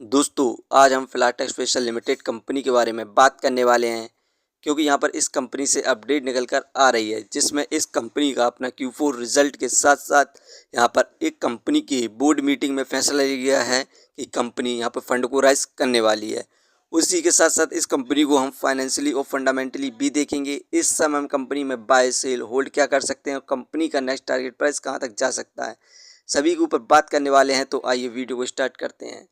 दोस्तों, आज हम फिलाटेक्स स्पेशल लिमिटेड कंपनी के बारे में बात करने वाले हैं क्योंकि यहाँ पर इस कंपनी से अपडेट निकल कर आ रही है जिसमें इस कंपनी का अपना Q4 रिजल्ट के साथ साथ यहाँ पर एक कंपनी की बोर्ड मीटिंग में फैसला लिया गया है कि कंपनी यहाँ पर फंड को राइज करने वाली है। उसी के साथ साथ इस कंपनी को हम फाइनेंशियली और फंडामेंटली भी देखेंगे। इस समय हम कंपनी में बाय सेल होल्ड क्या कर सकते हैं और कंपनी का नेक्स्ट टारगेट प्राइस कहाँ तक जा सकता है, सभी के ऊपर बात करने वाले हैं। तो आइए वीडियो को स्टार्ट करते हैं।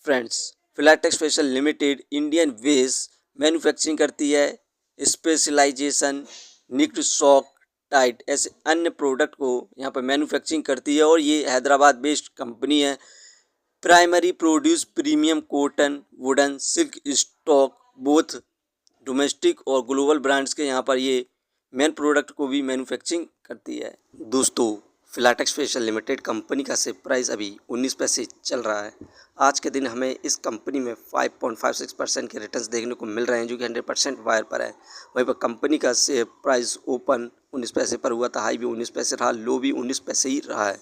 Friends, Filatex special limited Indian west manufacturing करती है। स्पेशलाइजेशन, निक्ड शॉक टाइट ऐसे अन्य प्रोडक्ट को यहाँ पर मैन्युफैक्चरिंग करती है और ये हैदराबाद बेस्ड कंपनी है। Primary produce premium cotton, wooden, silk stock both domestic और ग्लोबल ब्रांड्स के यहाँ पर ये मेन प्रोडक्ट को भी मैन्युफैक्चरिंग करती है। दोस्तों, फिलाटेक्स स्पेशल लिमिटेड कंपनी का शेयर प्राइस अभी 19 पैसे चल रहा है। आज के दिन हमें इस कंपनी में 5.56% के रिटर्न्स देखने को मिल रहे हैं जो कि 100% वायर पर है। वहीं पर कंपनी का शेयर प्राइस ओपन 19 पैसे पर हुआ था, हाई भी 19 पैसे रहा, लो भी 19 पैसे ही रहा है।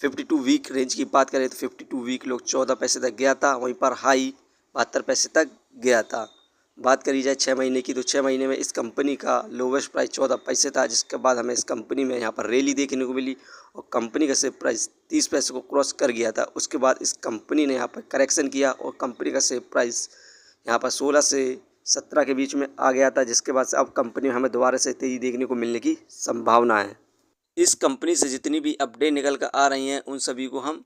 52 वीक रेंज की बात करें तो 52 वीक लोग 14 पैसे तक गया था, वहीं पर हाई 72 पैसे तक गया था। बात करी जाए 6 महीने की तो 6 महीने में इस कंपनी का लोवेस्ट प्राइस 14 पैसे था, जिसके बाद हमें इस कंपनी में यहाँ पर रैली देखने को मिली और कंपनी का शेयर प्राइस 30 पैसे को क्रॉस कर गया था। उसके बाद इस कंपनी ने यहाँ पर करेक्शन किया और कंपनी का शेयर प्राइस यहाँ पर 16 से 17 के बीच में आ गया था, जिसके बाद से अब कंपनी में हमें दोबारा से तेजी देखने को मिलने की संभावना है। इस कंपनी से जितनी भी अपडेट निकल कर आ रही हैं उन सभी को हम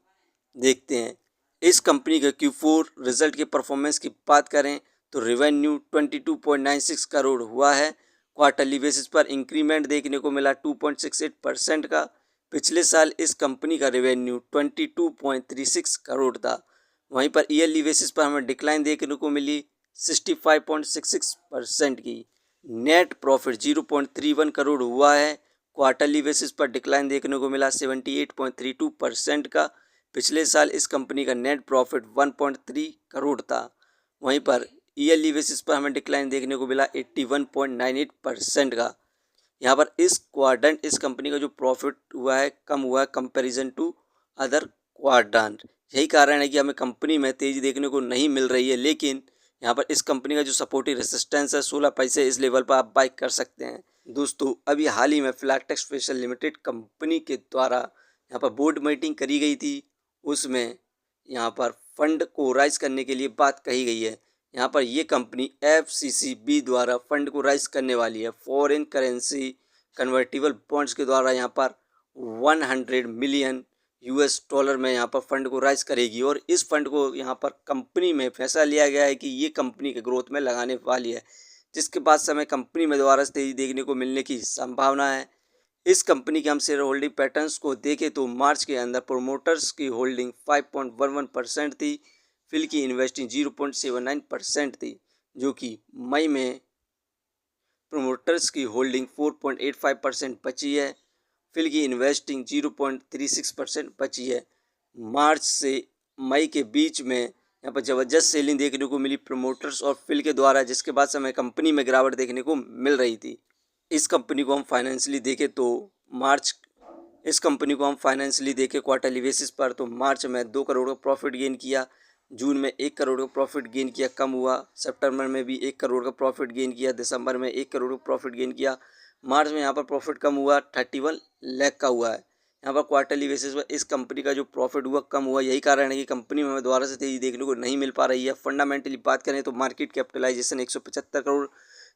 देखते हैं। इस कंपनी के Q4 रिजल्ट के परफॉर्मेंस की बात करें तो रेवेन्यू 22.96 करोड़ हुआ है। क्वार्टरली बेसिस पर इंक्रीमेंट देखने को मिला 2.68% का। पिछले साल इस कंपनी का रेवेन्यू 22.36 करोड़ था। वहीं पर ईयरली बेसिस पर हमें डिक्लाइन देखने को मिली 65.66% की। नेट प्रॉफिट 0.31 करोड़ हुआ है। क्वार्टरली बेसिस पर डिक्लाइन देखने को मिला 78.32% का। पिछले साल इस कंपनी का नेट प्रॉफिट 1.3 करोड़ था। वहीं पर ईयरली बेसिस पर हमें डिक्लाइन देखने को मिला 81.98% का। यहाँ पर इस क्वाड्रेंट इस कंपनी का जो प्रॉफिट हुआ है कम हुआ है कंपैरिजन टू अदर क्वाड्रेंट। यही कारण है कि हमें कंपनी में तेज़ी देखने को नहीं मिल रही है, लेकिन यहाँ पर इस कंपनी का जो सपोर्टिव रेसिस्टेंस है 16 पैसे, इस लेवल पर आप बाई कर सकते हैं। दोस्तों, अभी हाल ही में फिलाटेक्स स्पेशल लिमिटेड कंपनी के द्वारा यहाँ पर बोर्ड मीटिंग करी गई थी। उसमें यहाँ पर फंड को राइज करने के लिए बात कही गई है। यहाँ पर ये कंपनी FCCB द्वारा फंड को राइज करने वाली है। फॉरेन करेंसी कन्वर्टिबल बॉन्ड्स के द्वारा यहाँ पर 100 मिलियन US डॉलर में यहाँ पर फंड को राइज करेगी और इस फंड को यहाँ पर कंपनी में फैसला लिया गया है कि ये कंपनी के ग्रोथ में लगाने वाली है, जिसके बाद समय कंपनी में दोबारा से तेजी देखने को मिलने की संभावना है। इस कंपनी के हम शेयर होल्डिंग पैटर्न्स को देखें तो मार्च के अंदर प्रोमोटर्स की होल्डिंग 5.11% थी, फिल की इन्वेस्टिंग 0.79% थी, जो कि मई में प्रोमोटर्स की होल्डिंग 4.85% बची है, फिल की इन्वेस्टिंग 0.36% बची है। मार्च से मई के बीच में यहाँ पर ज़बरदस्त सेलिंग देखने को मिली प्रोमोटर्स और फिल के द्वारा, जिसके बाद समय कंपनी में गिरावट देखने को मिल रही थी। इस कंपनी को हम फाइनेंशियली देखें तो क्वार्टरली बेसिस पर तो मार्च में 2 करोड़ का प्रॉफिट गेन किया, जून में 1 करोड़ का प्रॉफिट गेन किया, कम हुआ। सितंबर में भी 1 करोड़ का प्रॉफिट गेन किया, दिसंबर में 1 करोड़ का प्रॉफिट गेन किया। मार्च में यहाँ पर प्रॉफिट कम हुआ, 31 लाख का हुआ है। यहाँ पर क्वार्टरली बेसिस पर इस कंपनी का जो प्रॉफिट हुआ कम हुआ। यही कारण है कि कंपनी में हमें दोबारा से तेजी देखने को नहीं मिल पा रही है। फंडामेंटली बात करें तो मार्केट कैपिटलाइजेशन 175 करोड़,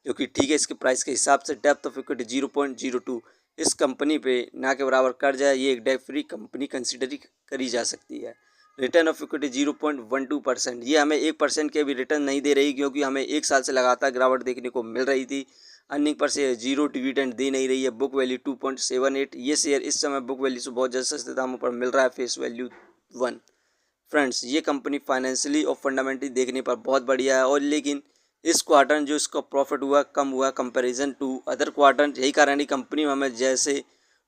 जो कि ठीक है इसके प्राइस के हिसाब से। डेप्थ ऑफ इक्विटी 0.02, इस कंपनी पे ना के बराबर कर्ज है। ये एक डेट फ्री कंपनी कंसिडर करी जा सकती है। रिटर्न ऑफ इक्विटी 0.12%, ये हमें 1% के भी रिटर्न नहीं दे रही, क्योंकि हमें 1 साल से लगातार गिरावट देखने को मिल रही थी। अर्निंग पर शेयर 0, डिविडेंड दे नहीं रही है। बुक वैल्यू 2.78, ये शेयर इस समय बुक वैल्यू से बहुत ज़्यादा सस्ते दामों पर मिल रहा है, फेस वैल्यू 1। फ्रेंड्स, ये कंपनी फाइनेंशियली और फंडामेंटली देखने पर बहुत बढ़िया है, और लेकिन इस क्वार्टर जो इसका प्रॉफिट हुआ कम हुआ कंपैरिजन टू अदर क्वार्टर। यही कारण है कंपनी में हमें जैसे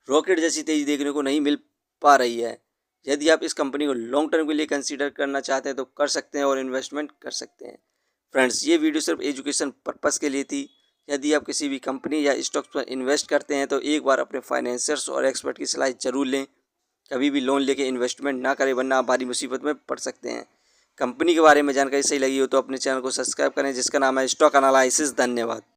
रॉकेट जैसी तेज़ी देखने को नहीं मिल पा रही है। यदि आप इस कंपनी को लॉन्ग टर्म के लिए कंसीडर करना चाहते हैं तो कर सकते हैं और इन्वेस्टमेंट कर सकते हैं। फ्रेंड्स, ये वीडियो सिर्फ एजुकेशन पर्पज़ के लिए थी। यदि आप किसी भी कंपनी या स्टॉक्स पर इन्वेस्ट करते हैं तो एक बार अपने फाइनेंसर्स और एक्सपर्ट की सलाह ज़रूर लें। कभी भी लोन लेके इन्वेस्टमेंट ना करें, वरना आप भारी मुसीबत में पड़ सकते हैं। कंपनी के बारे में जानकारी सही लगी हो तो अपने चैनल को सब्सक्राइब करें जिसका नाम है स्टॉक एनालिसिस। धन्यवाद।